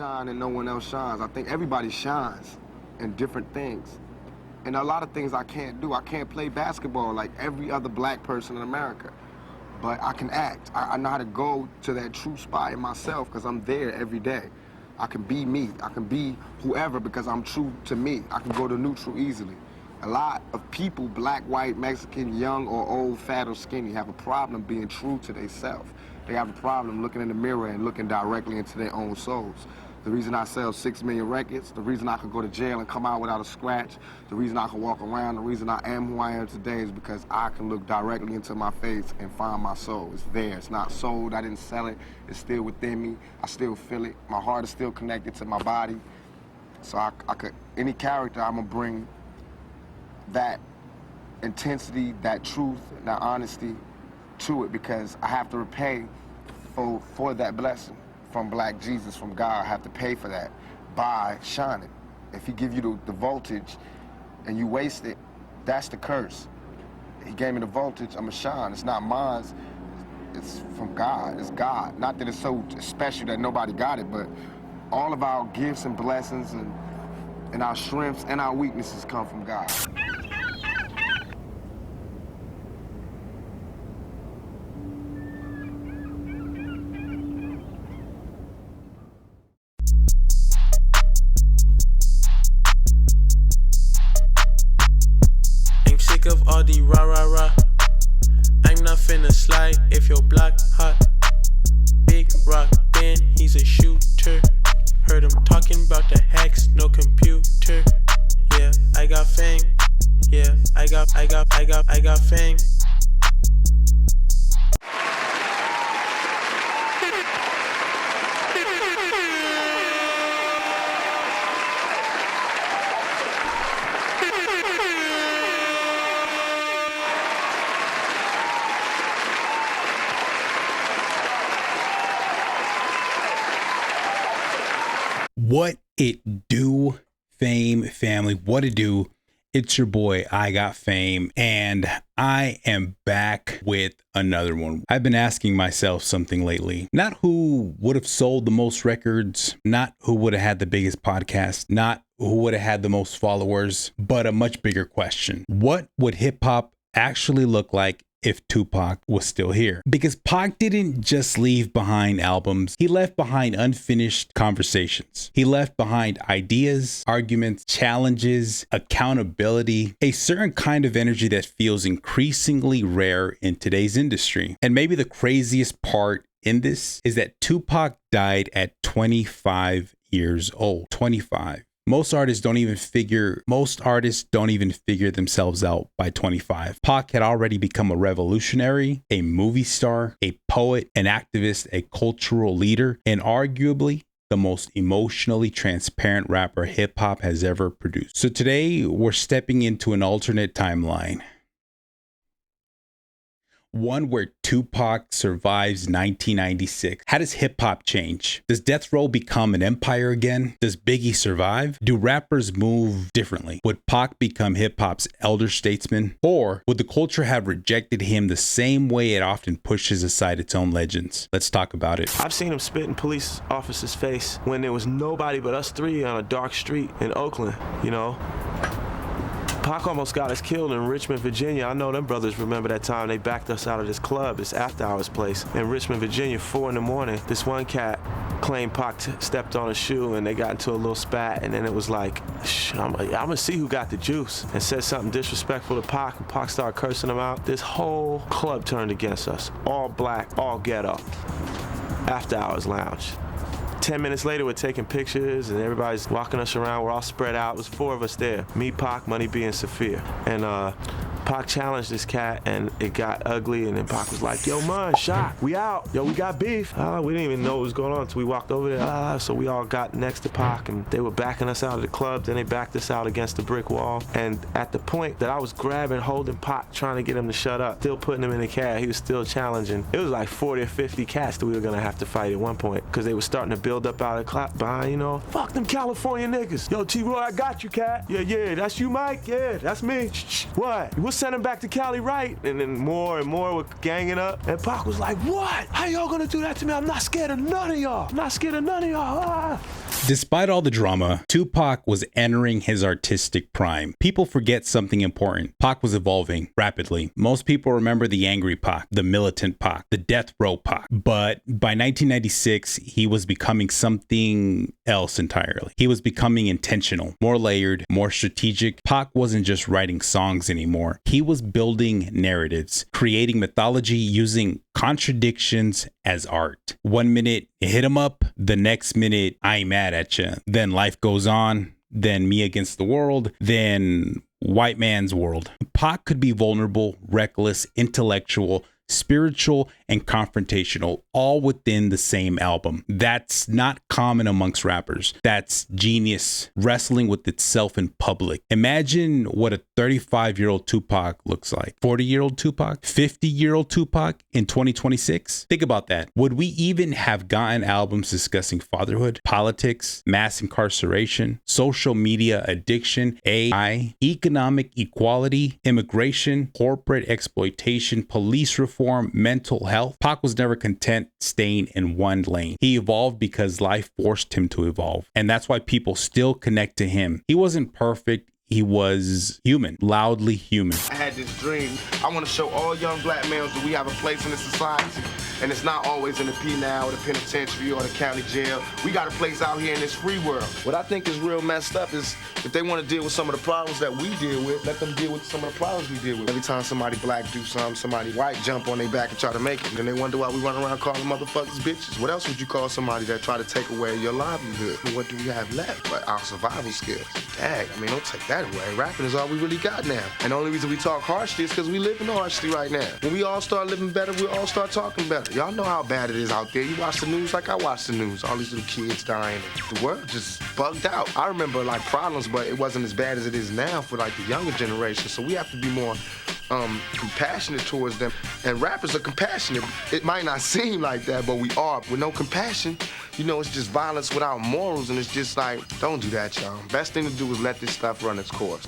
shine and no one else shines. I think everybody shines in different things. And a lot of things I can't do. I can't play basketball like every other black person in America. But I can act. I know how to go to that true spot in myself because I'm there every day. I can be me. I can be whoever because I'm true to me. I can go to neutral easily. A lot of people, black, white, Mexican, young or old, fat or skinny, have a problem being true to themselves. They have a problem looking in the mirror and looking directly into their own souls. The reason I sell 6 million records, the reason I could go to jail and come out without a scratch, the reason I can walk around, the reason I am who I am today is because I can look directly into my face and find my soul. It's there. It's not sold. I didn't sell it. It's still within me. I still feel it. My heart is still connected to my body. So I could, any character, I'm gonna bring that intensity, that truth, that honesty to it because I have to repay for that blessing from Black Jesus, from God. I have to pay for that by shining. If he give you the voltage and you waste it, that's the curse. He gave me the voltage, I'm a shine. It's not mine, it's from God, it's God. Not that it's so special that nobody got it, but all of our gifts and blessings and our strengths and our weaknesses come from God. Of all the rah rah rah, I'm not finna slide if you're black hot. Big rock, Ben, he's a shooter. Heard him talking about the hacks, no computer. Yeah, I got fame. Yeah, I got fame. What it do, Fame family? What it do? It's your boy, iGotFame, and I am back with another one. I've been asking myself something lately. Not who would have sold the most records, not who would have had the biggest podcast, not who would have had the most followers, but a much bigger question. What would hip hop actually look like if Tupac was still here? Because Pac didn't just leave behind albums, he left behind unfinished conversations. He left behind ideas, arguments, challenges, accountability, a certain kind of energy that feels increasingly rare in today's industry. And maybe the craziest part in this is that Tupac died at 25 years old. 25. Most artists don't even figure themselves out by 25. Pac had already become a revolutionary, a movie star, a poet, an activist, a cultural leader, and arguably the most emotionally transparent rapper hip hop has ever produced. So today we're stepping into an alternate timeline. One where Tupac survives 1996. How does hip hop change? Does Death Row become an empire again? Does Biggie survive? Do rappers move differently? Would Pac become hip hop's elder statesman? Or would the culture have rejected him the same way it often pushes aside its own legends? Let's talk about it. I've seen him spit in police officers' face when there was nobody but us three on a dark street in Oakland, you know? Pac almost got us killed in Richmond, Virginia. I know them brothers remember that time they backed us out of this club, this after hours place in Richmond, Virginia, 4 in the morning. This one cat claimed Pac stepped on a shoe and they got into a little spat, and then it was like, I'm gonna see who got the juice, and said something disrespectful to Pac, and Pac started cursing him out. This whole club turned against us. All black, all ghetto. After hours lounge. 10 minutes later, we're taking pictures and everybody's walking us around. We're all spread out. It was 4 of us there. Me, Pac, Money B, and Sophia. And Pac challenged this cat and it got ugly, and then Pac was like, yo, man, shot, we out. Yo, we got beef. We didn't even know what was going on until we walked over there. So we all got next to Pac and they were backing us out of the club. Then they backed us out against the brick wall. And at the point that I was grabbing, holding Pac, trying to get him to shut up, still putting him in the cab, he was still challenging. It was like 40 or 50 cats that we were gonna have to fight at one point because they were starting to build up out of the clap behind, you know. Fuck them California niggas. Yo, T-Roy, I got you, cat. Yeah, that's you, Mike? Yeah, that's me. Shh. What? We'll send him back to Cali, right? And then more and more were ganging up. And Pac was like, what? How y'all gonna do that to me? I'm not scared of none of y'all. I'm not scared of none of y'all. Despite all the drama, Tupac was entering his artistic prime. People forget something important. Pac was evolving rapidly. Most people remember the angry Pac, the militant Pac, the death row Pac. But by 1996, he was becoming something else entirely. He was becoming intentional, more layered, more strategic. Pac wasn't just writing songs anymore. He was building narratives, creating mythology, using contradictions as art. 1 minute, you hit him up. The next minute, I ain't mad at you. Then life goes on. Then me against the world. Then white man's world. Pac could be vulnerable, reckless, intellectual, spiritual, and confrontational, all within the same album. That's not common amongst rappers. That's genius, wrestling with itself in public. Imagine what a 35-year-old Tupac looks like. 40-year-old Tupac? 50-year-old Tupac in 2026? Think about that. Would we even have gotten albums discussing fatherhood, politics, mass incarceration, social media addiction, AI, economic equality, immigration, corporate exploitation, police reform, mental health? Pac was never content staying in one lane. He evolved because life forced him to evolve. And that's why people still connect to him. He wasn't perfect. He was human, loudly human. I had this dream. I want to show all young black males that we have a place in the society, and it's not always in the penal or the penitentiary or the county jail. We got a place out here in this free world. What I think is real messed up is if they want to deal with some of the problems that we deal with, let them deal with some of the problems we deal with. Every time somebody black do something, somebody white jump on their back and try to make it, then they wonder why we run around calling motherfuckers bitches. What else would you call somebody that try to take away your livelihood? What do we have left but our survival skills? Dang, I mean, don't take that away. Rapping is all we really got now. And the only reason we talk harshly is because we living harshly right now. When we all start living better, we'll all start talking better. Y'all know how bad it is out there. You watch the news like I watch the news. All these little kids dying. The world just bugged out. I remember like problems, but it wasn't as bad as it is now for like the younger generation. So we have to be more compassionate towards them. And rappers are compassionate. It might not seem like that, but we are. With no compassion, you know, it's just violence without morals, and it's just like, don't do that, y'all. Best thing to do is let this stuff run its course.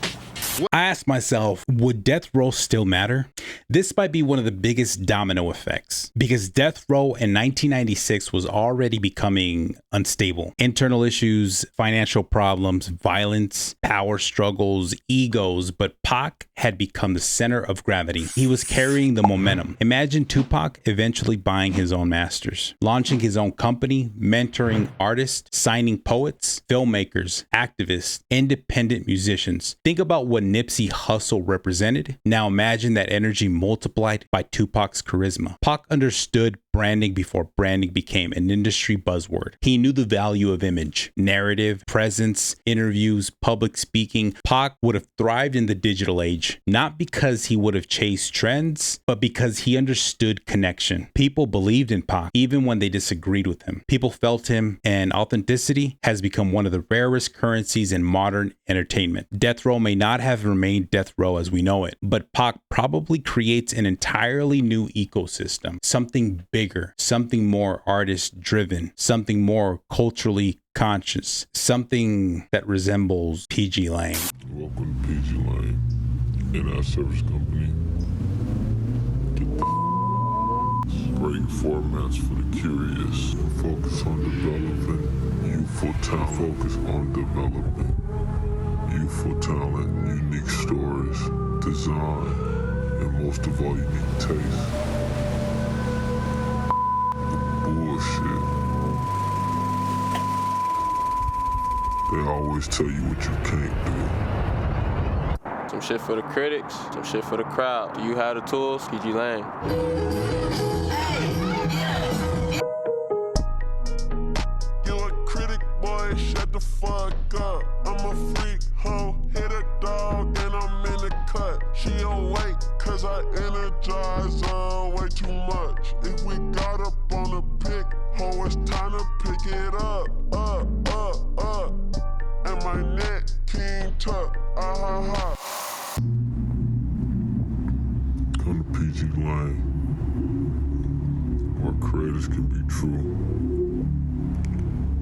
I asked myself, would death row still matter? This might be one of the biggest domino effects because death row in 1996 was already becoming unstable. Internal issues, financial problems, violence, power struggles, egos, but Pac had become the center of gravity. He was carrying the momentum. Imagine Tupac eventually buying his own masters, launching his own company, mentoring artists, signing poets, filmmakers, activists, independent musicians. Think about what Nipsey Hussle represented. Now imagine that energy multiplied by Tupac's charisma. Pac understood branding before branding became an industry buzzword. He knew the value of image, narrative, presence, interviews, public speaking. Pac would have thrived in the digital age, not because he would have chased trends, but because he understood connection. People believed in Pac, even when they disagreed with him. People felt him, and authenticity has become one of the rarest currencies in modern entertainment. Death row may not have remained death row as we know it, but Pac probably creates an entirely new ecosystem, something bigger, something more artist driven, something more culturally conscious, something that resembles PG Lang. Welcome to PG Lang and our service company. Writing formats for the curious. Focus on developing youthful talent. Focus on developing youthful talent, unique stories, design, and most of all, unique taste. Bullshit. They always tell you what you can't do. Some shit for the critics, some shit for the crowd. Do you have the tools? PG Lang. You a critic, boy, shut the fuck up. I'm a freak, hoe, hit a dog, and I'm in the cut. She awake, cause I energize her way too much. If we got up on the pick, hoe, it's time to pick it up. And my neck, King Tut, ha. Come to PG Lang, where creators can be true.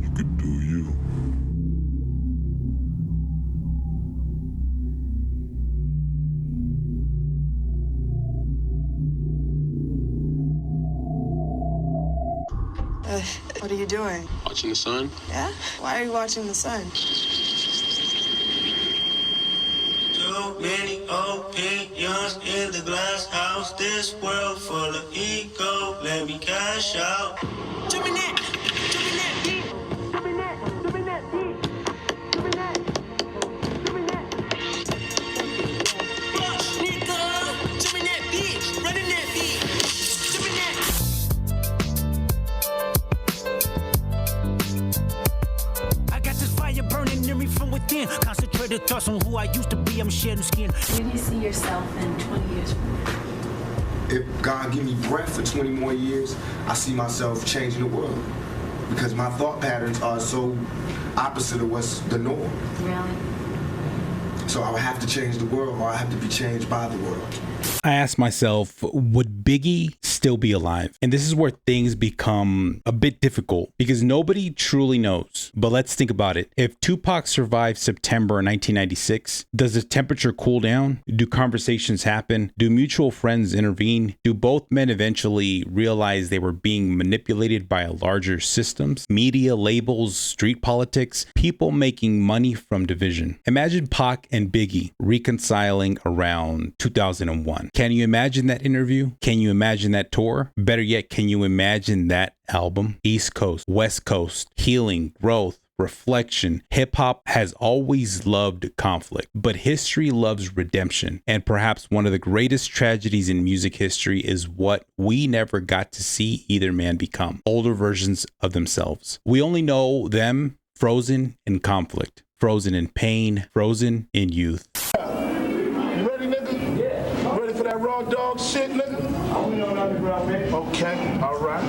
You can do you. What are you doing? Watching the sun? Yeah? Why are you watching the sun? Too many opinions in the glass house. This world full of ego. Let me cash out. Concentrated thoughts on who I used to be. I'm shedding skin. Where do you see yourself in 20 years from now? If God give me breath for 20 more years, I see myself changing the world. Because my thought patterns are so opposite of what's the norm. Really? So I would have to change the world, or I have to be changed by the world. I asked myself, would Biggie still be alive? And this is where things become a bit difficult because nobody truly knows. But let's think about it. If Tupac survived September 1996, does the temperature cool down? Do conversations happen? Do mutual friends intervene? Do both men eventually realize they were being manipulated by larger systems? Media, labels, street politics, people making money from division. Imagine Pac and Biggie reconciling around 2001. Can you imagine that interview? Can you imagine that tour? Better yet, can you imagine that album? East Coast, West Coast, healing, growth, reflection. Hip hop has always loved conflict, but history loves redemption. And perhaps one of the greatest tragedies in music history is what we never got to see either man become. Older versions of themselves. We only know them frozen in conflict, frozen in pain, frozen in youth. Dog shit, nigga? Okay, all right.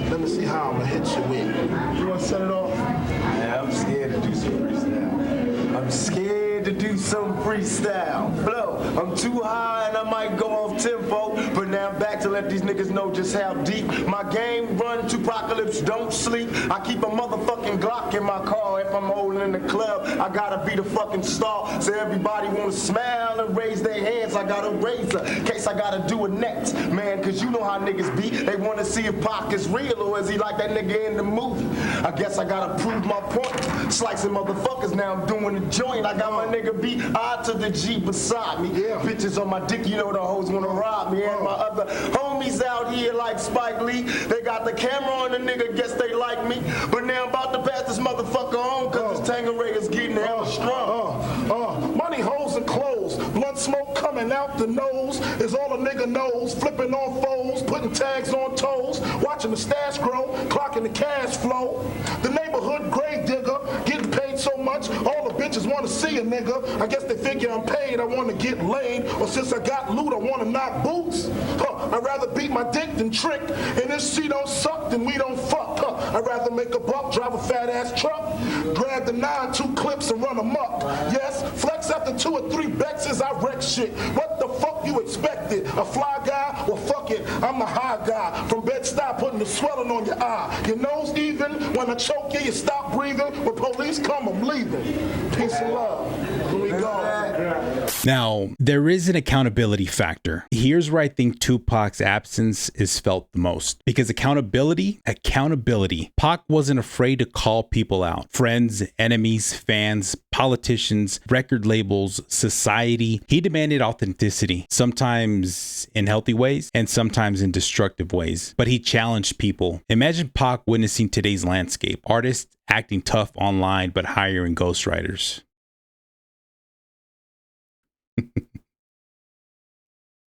Let me see how I'm gonna hit you with. You wanna set it off? Yeah, I'm scared to do some freestyle. I'm scared to do some freestyle. Flow, I'm too high and I might go off tempo, but now I'm back to let these niggas know just how deep my game run. Tupacalypse don't sleep. I keep a motherfucking Glock in my car. If I'm holding in the club, I gotta be the fucking star. So everybody wanna smile and raise their hands. I got a razor, in case I gotta do it next, man, cause you know how niggas be. They wanna see if Pac is real or is he like that nigga in the movie. I guess I gotta prove my point. Slicing motherfuckers, now I'm doing the joint. I got my nigga B, I to the G beside me. Yeah. Bitches on my dick, you know the hoes wanna rob me. And my other homies out here like Spike Lee, they got the camera on the nigga, guess they like me. But now I'm about to pass this motherfucker on, cause this Tangeray is getting hella strong. Money, hoes, and clothes. Blunt smoke coming out the nose is all a nigga knows. Flipping on foes, putting tags on toes. Watching the stash grow, clocking the cash flow. The neighborhood grave digger, getting paid so much, all the bitches wanna see a nigga. I guess they figure I'm paid, I wanna get laid. Or since I got loot, I wanna knock boots. I'd rather beat my dick than trick. And if she don't suck, then we don't fuck. I'd rather make a buck, drive a fat ass truck. Grab the 9-2 clips and run amok. Yes, flex after 2 or 3 Bexes, I wreck shit. What the fuck you expected? A fly guy? Well, fuck it, I'm the high guy. From Bed-Stuy, putting the swelling on your eye. Your nose even, when I choke you, you stop breathing. When police come, I'm leaving. Peace and love. Here we go. Now, there is an accountability factor. Here's where I think Tupac's absence is felt the most. Because accountability, Pac wasn't afraid to call people out. Friends, enemies, fans, politicians, record labels, society. He demanded authenticity, sometimes in healthy ways and sometimes in destructive ways. But he challenged people. Imagine Pac witnessing today's landscape. Artists acting tough online but hiring ghostwriters.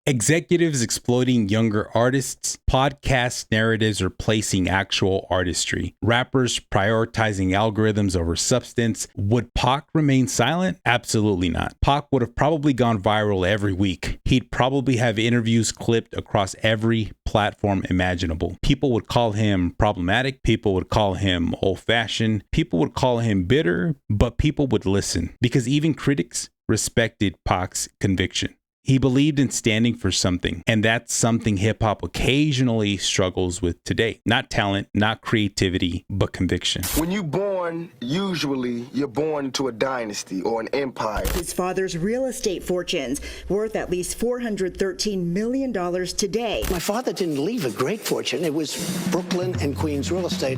Executives exploiting younger artists, podcast narratives replacing actual artistry, rappers prioritizing algorithms over substance. Would Pac remain silent? Absolutely not. Pac would have probably gone viral every week. He'd probably have interviews clipped across every platform imaginable. People would call him problematic. People would call him old-fashioned. People would call him bitter, but people would listen because even critics respected Pac's conviction. He believed in standing for something, and that's something hip hop occasionally struggles with today. Not talent, not creativity, but conviction. When you're born, usually you're born into a dynasty or an empire. His father's real estate fortunes, worth at least $413 million today. My father didn't leave a great fortune. It was Brooklyn and Queens real estate,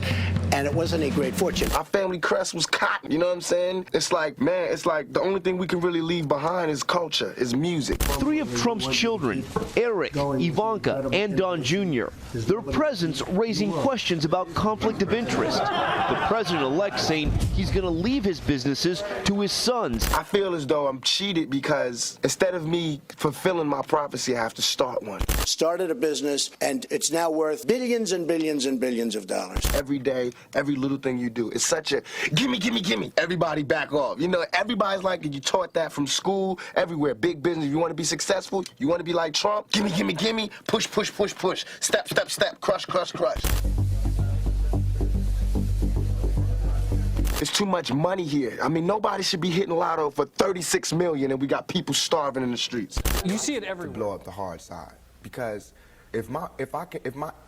and it wasn't a great fortune. Our family crest was cotton, you know what I'm saying? It's like, man, it's like the only thing we can really leave behind is culture, is music. 3 of Trump's children, Eric, Ivanka, and Don Jr., their presence raising questions about conflict of interest. The president-elect saying he's going to leave his businesses to his sons. I feel as though I'm cheated because instead of me fulfilling my prophecy, I have to start one. Started a business, and it's now worth billions and billions and billions of dollars. Every day, every little thing you do, it's such a gimme, gimme, gimme. Everybody back off. You know, everybody's like, you taught that from school, everywhere. Big business, you want to be successful, you want to be like Trump, gimme, gimme, gimme, push, push, push, push, step, step, step, crush, crush, crush. There's too much money here. I mean, nobody should be hitting lotto for 36 million and we got people starving in the streets. You see it everywhere. Blow up the hard side, because if my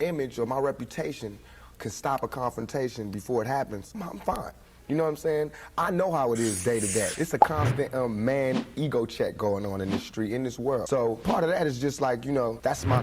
image or my reputation can stop a confrontation before it happens, I'm fine. You know what I'm saying? I know how it is day to day. It's a constant man ego check going on in this street, in this world. So part of that is just like, you know, that's my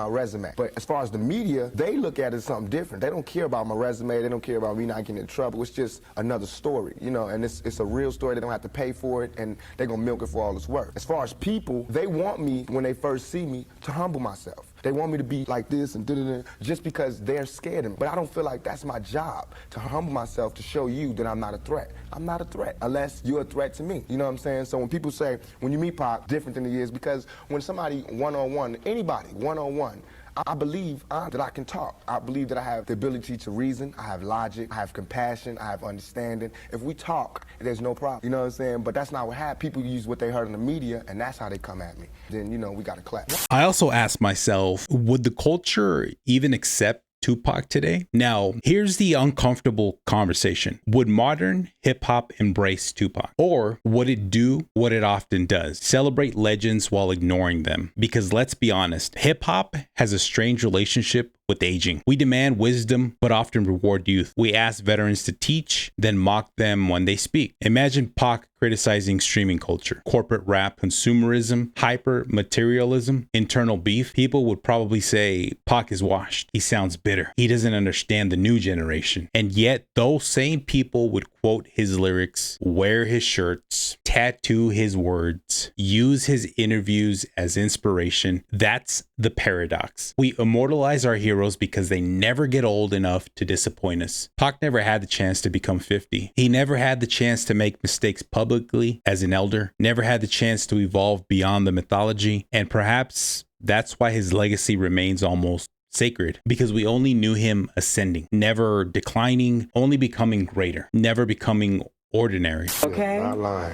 resume. But as far as the media, they look at it as something different. They don't care about my resume. They don't care about me not getting in trouble. It's just another story, you know, and it's a real story. They don't have to pay for it, and they're going to milk it for all it's worth. As far as people, they want me, when they first see me, to humble myself. They want me to be like this and da-da-da, just because they're scared of me. But I don't feel like that's my job, to humble myself, to show you that I'm not a threat. I'm not a threat unless you're a threat to me. You know what I'm saying? So when people say, when you meet Pac, different than he is, because when somebody one-on-one, anybody one-on-one, I believe that I can talk. I believe that I have the ability to reason. I have logic. I have compassion. I have understanding. If we talk, there's no problem. You know what I'm saying? But that's not what happened. People use what they heard in the media, and that's how they come at me. Then, you know, we got to clap. I also asked myself, would the culture even accept Tupac today? Now, here's the uncomfortable conversation. Would modern hip hop embrace Tupac? Or would it do what it often does? Celebrate legends while ignoring them? Because let's be honest, hip hop has a strange relationship with aging. We demand wisdom, but often reward youth. We ask veterans to teach, then mock them when they speak. Imagine Pac criticizing streaming culture, corporate rap, consumerism, hyper materialism, internal beef. People would probably say Pac is washed. He sounds bitter. He doesn't understand the new generation. And yet those same people would quote his lyrics, wear his shirts, tattoo his words, use his interviews as inspiration. That's the paradox. We immortalize our heroes because they never get old enough to disappoint us. Pac never had the chance to become 50. He never had the chance to make mistakes publicly as an elder, never had the chance to evolve beyond the mythology, and perhaps that's why his legacy remains almost sacred, because we only knew him ascending, never declining, only becoming greater, never becoming ordinary. Okay,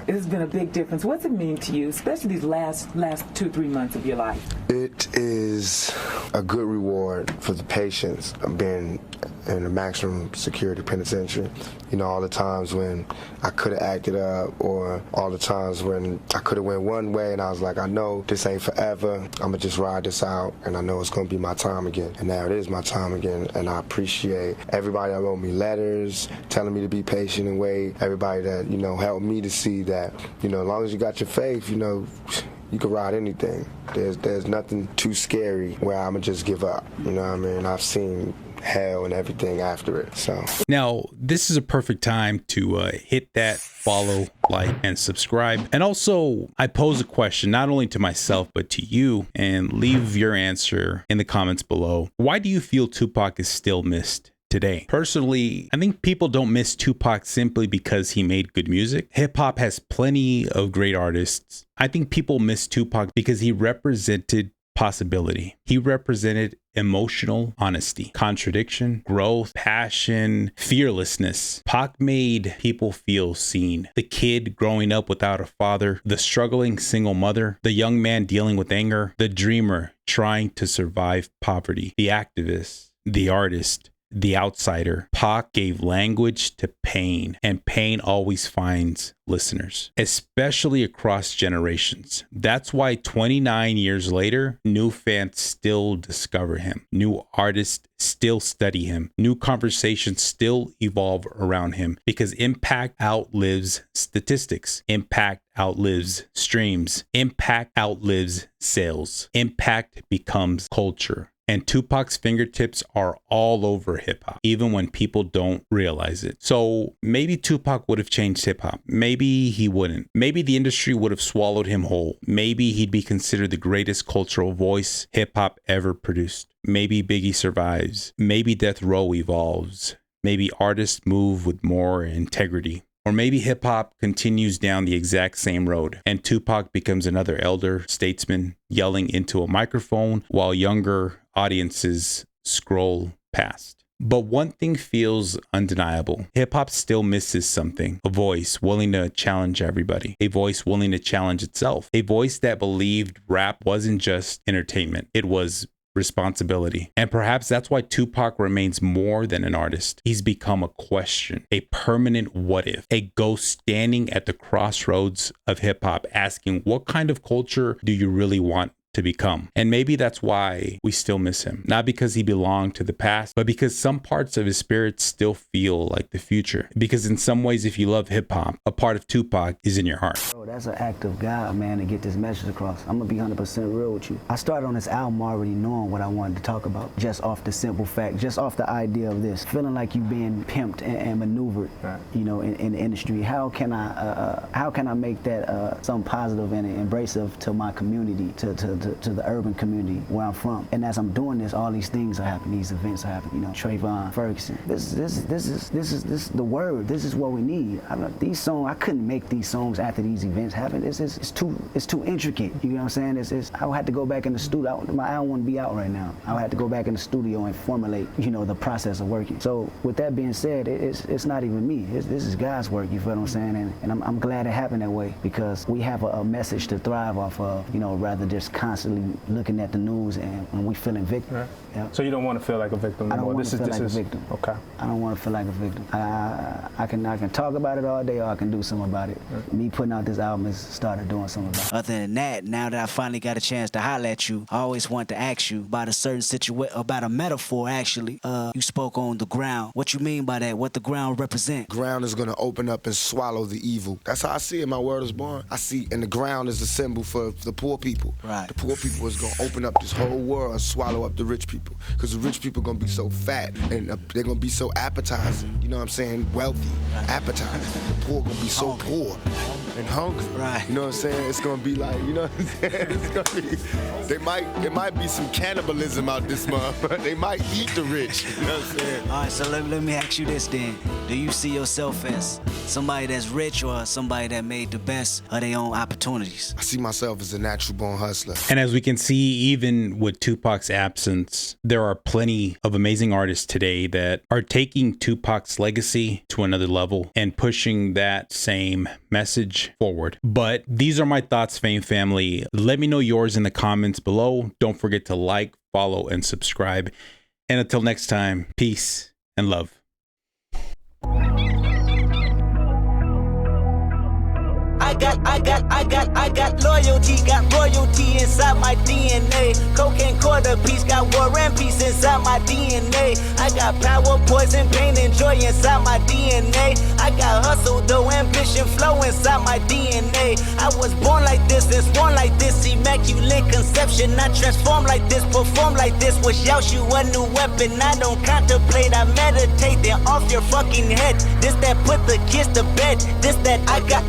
it has been a big difference. What's it mean to you, especially these last 2-3 months of your life? It is a good reward for the patience of being in a maximum security penitentiary. You know, all the times when I could have acted up, or all the times when I could have went one way and I was like, I know this ain't forever. I'm gonna just ride this out, and I know it's gonna be my time again. And now it is my time again, and I appreciate everybody that wrote me letters, telling me to be patient and wait, everybody that, you know, helped me to see that, you know, as long as you got your faith, you know, you can ride anything. There's nothing too scary where I'ma just give up. You know what I mean? I've seen hell and everything after it. So now this is a perfect time to hit that follow, like, and subscribe. And also, I pose a question not only to myself but to you, and leave your answer in the comments below. Why do you feel Tupac is still missed today? Personally, I think people don't miss Tupac simply because he made good music. Hip hop has plenty of great artists. I think people miss Tupac because he represented possibility. He represented emotional honesty, contradiction, growth, passion, fearlessness. Pac made people feel seen. The kid growing up without a father, the struggling single mother, the young man dealing with anger, the dreamer trying to survive poverty, the activist, the artist, the outsider, Pac gave language to pain, and pain always finds listeners, especially across generations. That's why 29 years later, new fans still discover him. New artists still study him. New conversations still evolve around him because impact outlives statistics. Impact outlives streams. Impact outlives sales. Impact becomes culture. And Tupac's fingertips are all over hip hop, even when people don't realize it. So maybe Tupac would have changed hip hop. Maybe he wouldn't. Maybe the industry would have swallowed him whole. Maybe he'd be considered the greatest cultural voice hip hop ever produced. Maybe Biggie survives. Maybe Death Row evolves. Maybe artists move with more integrity. Or maybe hip hop continues down the exact same road and Tupac becomes another elder statesman yelling into a microphone while younger audiences scroll past. But one thing feels undeniable. Hip hop still misses something. A voice willing to challenge everybody. A voice willing to challenge itself. A voice that believed rap wasn't just entertainment. It was responsibility. And perhaps that's why Tupac remains more than an artist. He's become a question, a permanent what if, a ghost standing at the crossroads of hip hop asking, what kind of culture do you really want to become? And maybe that's why we still miss him. Not because he belonged to the past, but because some parts of his spirit still feel like the future. Because in some ways, if you love hip hop, a part of Tupac is in your heart. Bro, that's an act of God, man, to get this message across. I'm gonna be 100% real with you. I started on this album already knowing what I wanted to talk about, just off the simple fact, just off the idea of this, feeling like you've been pimped and maneuvered, you know, in the industry. How can I make that something positive and embracive to my community, to the urban community where I'm from? And as I'm doing this, all these things are happening, these events are happening, you know, Trayvon, Ferguson. This is the word. This is what we need. These songs, I couldn't make these songs after these events happen. It's too intricate. You know what I'm saying? I would have to go back in the studio. My album wouldn't be out right now. I would have to go back in the studio and formulate, you know, the process of working. So with that being said, it's not even me. This is God's work. You feel what I'm saying? And I'm glad it happened that way because we have a message to thrive off of, you know, rather just constantly looking at the news and we feeling victim. Right. Yeah. So you don't want to feel like a victim anymore? I don't want to feel like a victim. Okay. I don't want to feel like a victim. I can talk about it all day or I can do something about it. Right. Me putting out this album has started doing something about it. Other than that, now that I finally got a chance to holler at you, I always want to ask you about a certain situation, about a metaphor actually. You spoke on the ground. What you mean by that? What the ground represent? Ground is going to open up and swallow the evil. That's how I see it. My word is born. I see, and the ground is a symbol for the poor people. Right. The poor people is going to open up this whole world and swallow up the rich people. Because the rich people are going to be so fat and they're going to be so appetizing. You know what I'm saying? Wealthy, appetizing. The poor going to be so poor and hungry. Right. You know what I'm saying? It's going to be like, you know what I'm saying? It's going to be, there might be some cannibalism out this month. They might eat the rich. You know what I'm saying? All right, so let me ask you this then. Do you see yourself as somebody that's rich or somebody that made the best of their own opportunities? I see myself as a natural born hustler. And as we can see, even with Tupac's absence, there are plenty of amazing artists today that are taking Tupac's legacy to another level and pushing that same message forward. But these are my thoughts, Fame family. Let me know yours in the comments below. Don't forget to like, follow, and subscribe. And until next time, peace and love. I got loyalty, got royalty inside my DNA. Cocaine quarter piece, got war and peace inside my DNA. I got power, poison, pain, and joy inside my DNA. I got hustle, though, ambition, flow inside my DNA. I was born like this and sworn like this, immaculate conception. I transform like this, perform like this, wish out you a new weapon. I don't contemplate, I meditate, then off your fucking head. This that put the kids to bed, this that I got